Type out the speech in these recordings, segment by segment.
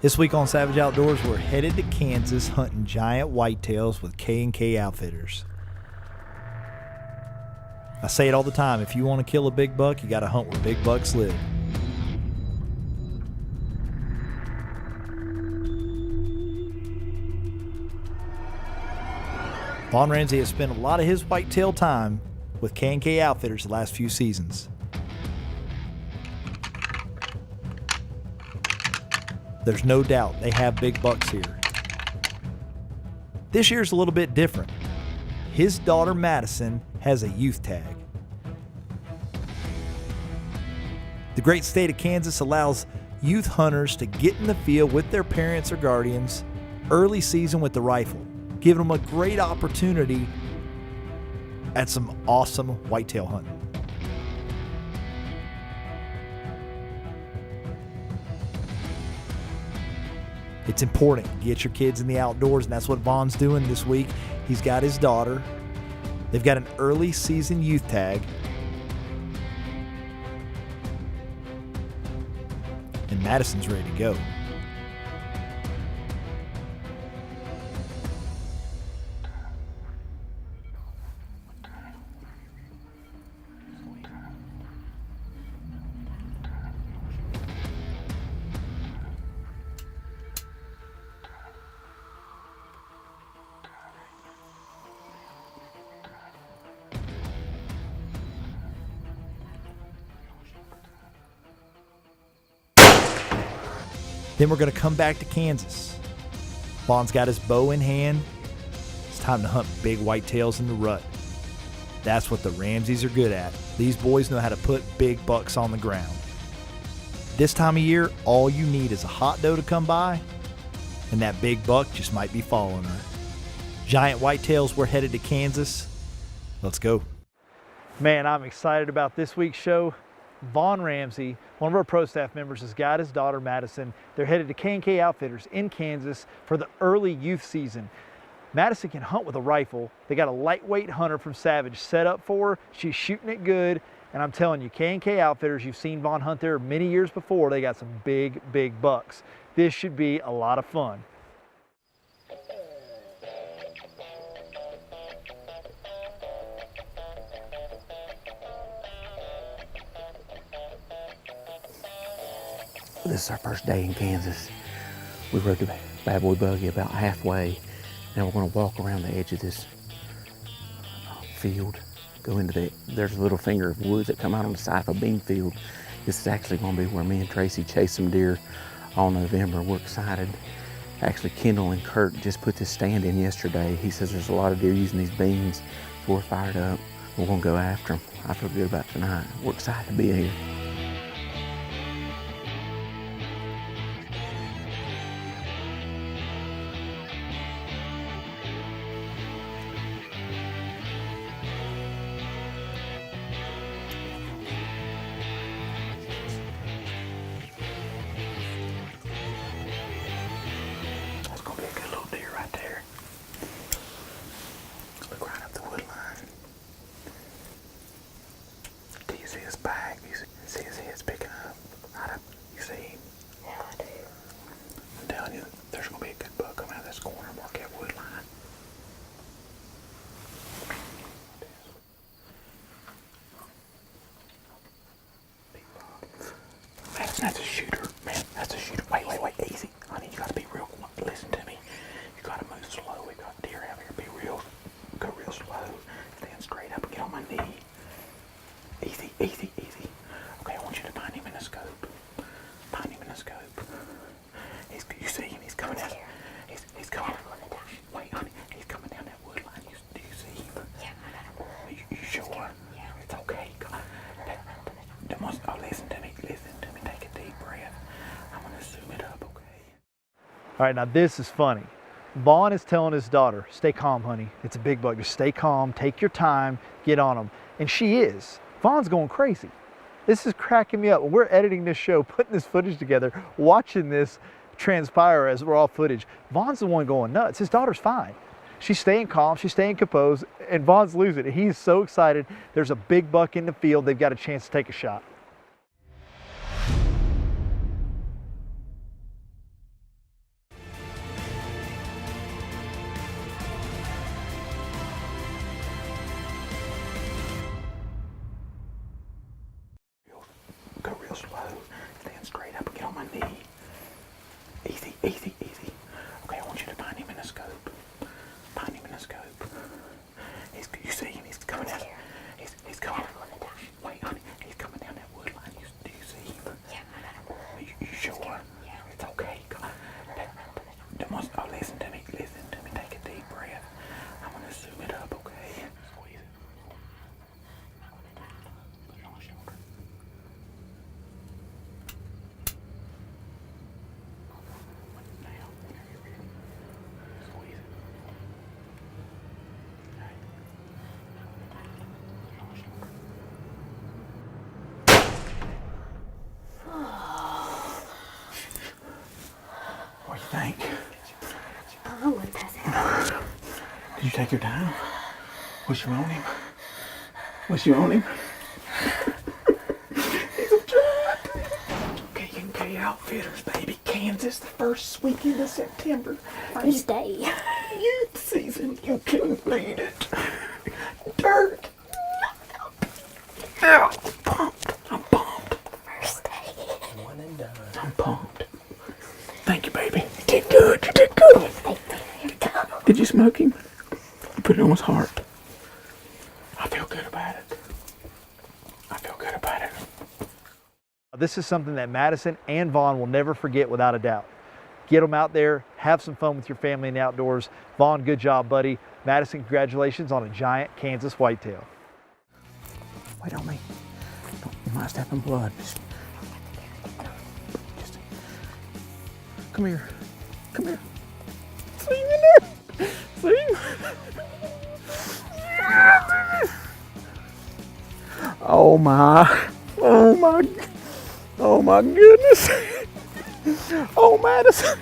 This week on Savage Outdoors, we're headed to Kansas hunting giant whitetails with K&K Outfitters. I say it all the time, if you want to kill a big buck, you got to hunt where big bucks live. Vaughn Ramsey has spent a lot of his whitetail time with K&K Outfitters the last few seasons. There's no doubt they have big bucks here. This year's a little bit different. His daughter Madison has a youth tag. The great state of Kansas allows youth hunters to get in the field with their parents or guardians early season with the rifle, giving them a great opportunity at some awesome whitetail hunting. It's important to get your kids in the outdoors, and that's what Vaughn's doing this week. He's got his daughter. They've got an early season youth tag. And Madison's ready to go. Then we're going to come back to Kansas. Vaughn's got his bow in hand. It's time to hunt big whitetails in the rut. That's what the Ramseys are good at. These boys know how to put big bucks on the ground. This time of year, all you need is a hot doe to come by, and that big buck just might be following her. Giant whitetails, we're headed to Kansas. Let's go. Man, I'm excited about this week's show. Vaughn Ramsey, one of our pro staff members, has got his daughter Madison. They're headed to K&K Outfitters in Kansas for the early youth season. Madison can hunt with a rifle. They got a lightweight hunter from Savage set up for her. She's shooting it good, and I'm telling you, K&K Outfitters, you've seen Vaughn hunt there many years before. They got some big bucks. This should be a lot of fun. This is our first day in Kansas. We rode the bad boy buggy about halfway. Now we're going to walk around the edge of this field, go into there's a little finger of woods that come out on the side of a bean field. This is actually going to be where me and Tracy chase some deer all November. We're excited. Actually, Kendall and Kurt just put this stand in yesterday. He says there's a lot of deer using these beans, so we're fired up. We're going to go after them. I feel good about tonight. We're excited to be here. That's a shooter, man. That's a shooter. Wait, easy. Honey, you gotta be real. Listen to me. You gotta move slow. We got deer out here. Go real slow. Stand straight up and get on my knee. Easy. Okay, I want you to find him in the scope. You see him? He's coming out. He's coming. Wait, honey. He's coming down that wood line. Do you see him? Yeah. You sure? Yeah. It's okay. Listen to me. Take a deep breath. I'm going to zoom it up, okay? All right, now this is funny. Vaughn is telling his daughter, stay calm, honey. It's a big buck. Just stay calm, take your time, get on him. And she is. Vaughn's going crazy. This is cracking me up. When we're editing this show, putting this footage together, watching this transpire as raw footage, Vaughn's the one going nuts. His daughter's fine. She's staying calm, she's staying composed, and Vaughn's losing it. He's so excited. There's a big buck in the field. They've got a chance to take a shot. knee. Easy, easy, easy. Okay, I want you to find him in the scope. Find him in the scope. You see him? He's coming out. He's coming. Wait, honey. He's coming down that wood line. Do you see him? Yeah, I got him. You sure? Yeah. It's okay. Listen to me. Listen to me. Take a deep breath. I'm gonna zoom it up. Okay. Squeeze it. Put it on the shoulder. What do you think? I would pass out. Did you take your time? Was you on him? Was you on him? He's a giant. K&K Outfitters, baby. Kansas, the first weekend of September. First day. Youth season. You can beat it. Dirt. I'm pumped. I'm pumped. First day. One and done. I'm pumped. Thank you, baby. You did good. You did good. Did you smoke him? You put it on his heart. I feel good about it. I feel good about it. This is something that Madison and Vaughn will never forget without a doubt. Get them out there, have some fun with your family in the outdoors. Vaughn, good job, buddy. Madison, congratulations on a giant Kansas whitetail. Wait on me. You might step in blood. Just come here. Come here. See him in there? See him? Oh my. Oh my. Oh my goodness. Oh, Madison,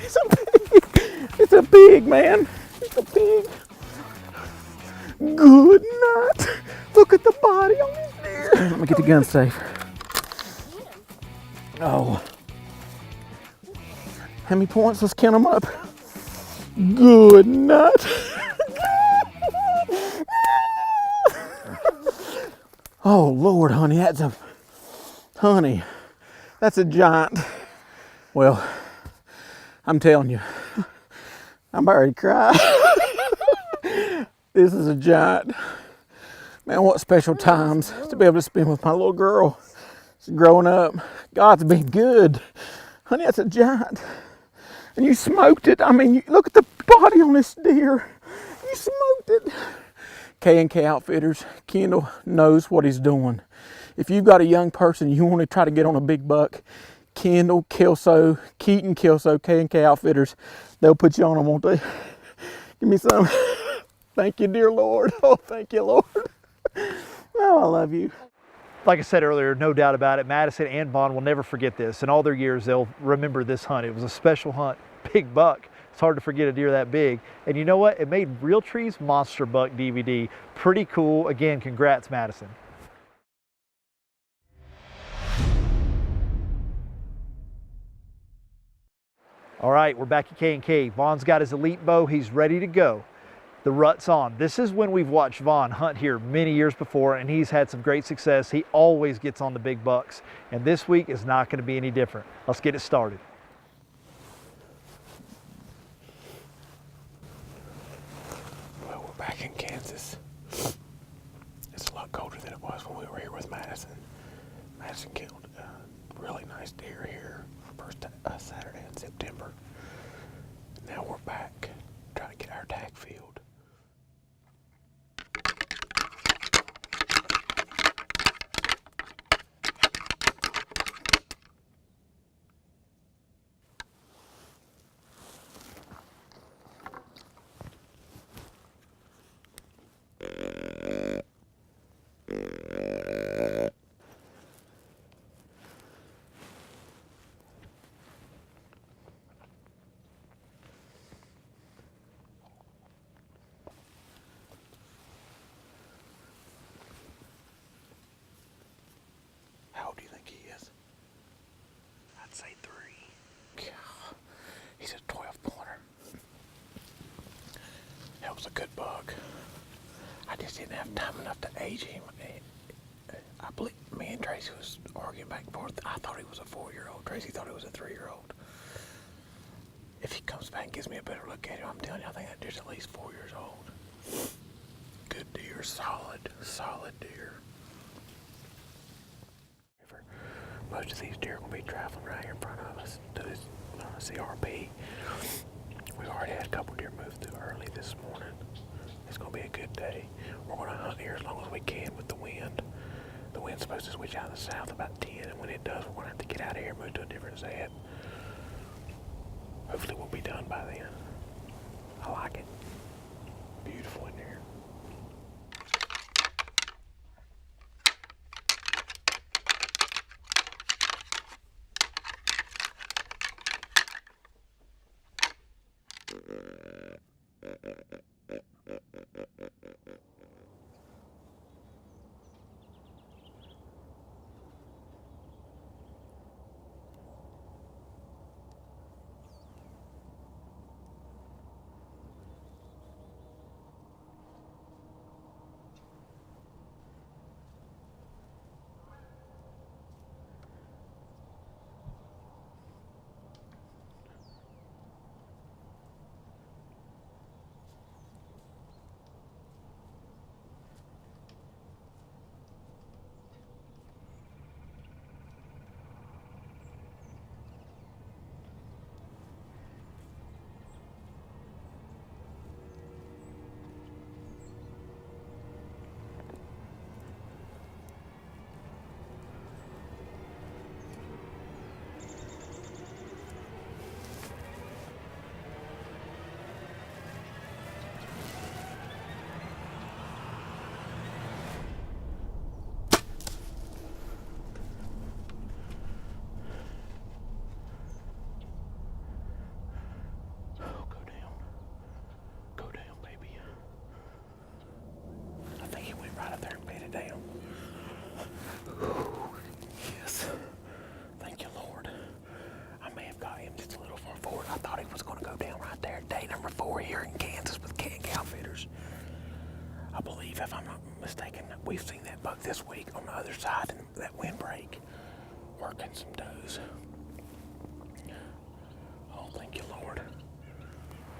it's a pig, man. It's a pig. Good night. Look at the body on this deer. Let me get the gun safe. Oh. How many points? Let's count them up. Good night. Oh, Lord, honey, that's a giant. Well, I'm telling you, I'm already crying. This is a giant. Man, what special times to be able to spend with my little girl. She's growing up. God's been good. Honey, that's a giant. And you smoked it. I mean, look at the body on this deer. You smoked it. K&K Outfitters, Kendall knows what he's doing. If you've got a young person, you want to try to get on a big buck, Kendall, Kelso, Keaton, Kelso, K&K Outfitters, they'll put you on them, won't they? Give me some. Thank you, dear Lord. Oh, thank you, Lord. Oh, I love you. Like I said earlier, no doubt about it, Madison and Vaughn will never forget this. In all their years, they'll remember this hunt. It was a special hunt, big buck. It's hard to forget a deer that big. And you know what? It made Realtree's Monster Buck DVD pretty cool. Again, congrats, Madison. All right, we're back at K&K. Vaughn's got his elite bow. He's ready to go. The rut's on. This is when we've watched Vaughn hunt here many years before, and he's had some great success. He always gets on the big bucks, and this week is not going to be any different. Let's get it started. Well, we're back in Kansas. It's a lot colder than it was when we were here with Madison. Madison killed a really nice deer here first Saturday in September. Now we're back trying to get our tag field. How old do you think he is? I'd say 3. God, he's a 12-pointer. That was a good buck. I just didn't have time enough to age him. I believe me and Tracy was arguing back and forth. I thought he was a 4-year-old. Tracy thought he was a 3-year-old. If he comes back and gives me a better look at him, I'm telling you, I think that deer's at least 4 years old. Good deer, solid deer. Most of these deer are going to be traveling right here in front of us to this CRP. We've already had a couple deer move through early this morning. It's going to be a good day. We're going to hunt here as long as we can with the wind. The wind's supposed to switch out of the south about 10, and when it does, we're going to have to get out of here and move to a different set. Hopefully we'll be done by then. I like it. Beautiful in there. I believe, if I'm not mistaken, we've seen that buck this week on the other side in that windbreak, working some does. Oh, thank you, Lord.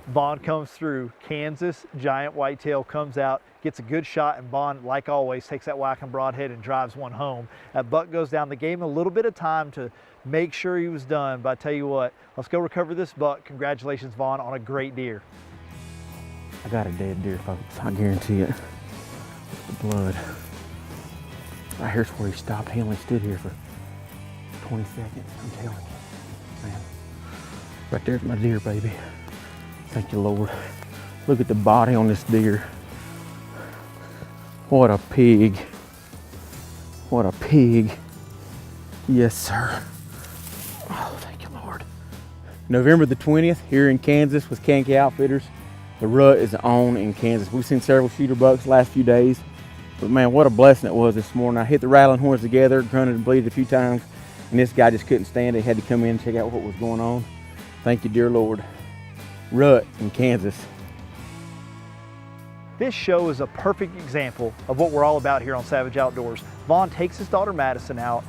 Vaughn comes through. Kansas giant whitetail comes out, gets a good shot, and Vaughn, like always, takes that whacking broadhead and drives one home. That buck goes down. They gave him a little bit of time to make sure he was done, but I tell you what, let's go recover this buck. Congratulations, Vaughn, on a great deer. I got a dead deer, folks. I guarantee it. The blood. Right here's where he stopped. He only stood here for 20 seconds. I'm telling you, man. Right there's my deer, baby. Thank you, Lord. Look at the body on this deer. What a pig. What a pig. Yes, sir. Oh, thank you, Lord. November the 20th here in Kansas with Kankakee Outfitters. The rut is on in Kansas. We've seen several shooter bucks the last few days, but man, what a blessing it was this morning. I hit the rattling horns together, grunted and bleated a few times, and this guy just couldn't stand it. He had to come in and check out what was going on. Thank you, dear Lord. Rut in Kansas. This show is a perfect example of what we're all about here on Savage Outdoors. Vaughn takes his daughter Madison out,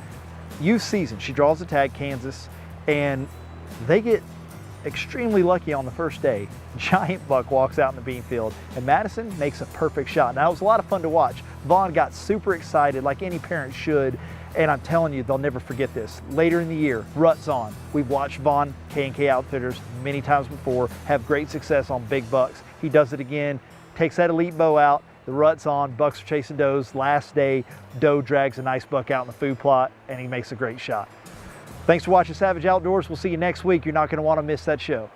youth season. She draws the tag, Kansas, and they get extremely lucky on the first day. Giant buck walks out in the bean field, and Madison makes a perfect shot. Now, it was a lot of fun to watch. Vaughn got super excited, like any parent should, and I'm telling you, they'll never forget this. Later in the year, rut's on. We've watched Vaughn, K&K Outfitters, many times before, have great success on big bucks. He does it again, takes that elite bow out, the rut's on, bucks are chasing does. Last day, doe drags a nice buck out in the food plot, and he makes a great shot. Thanks for watching Savage Outdoors. We'll see you next week. You're not going to want to miss that show.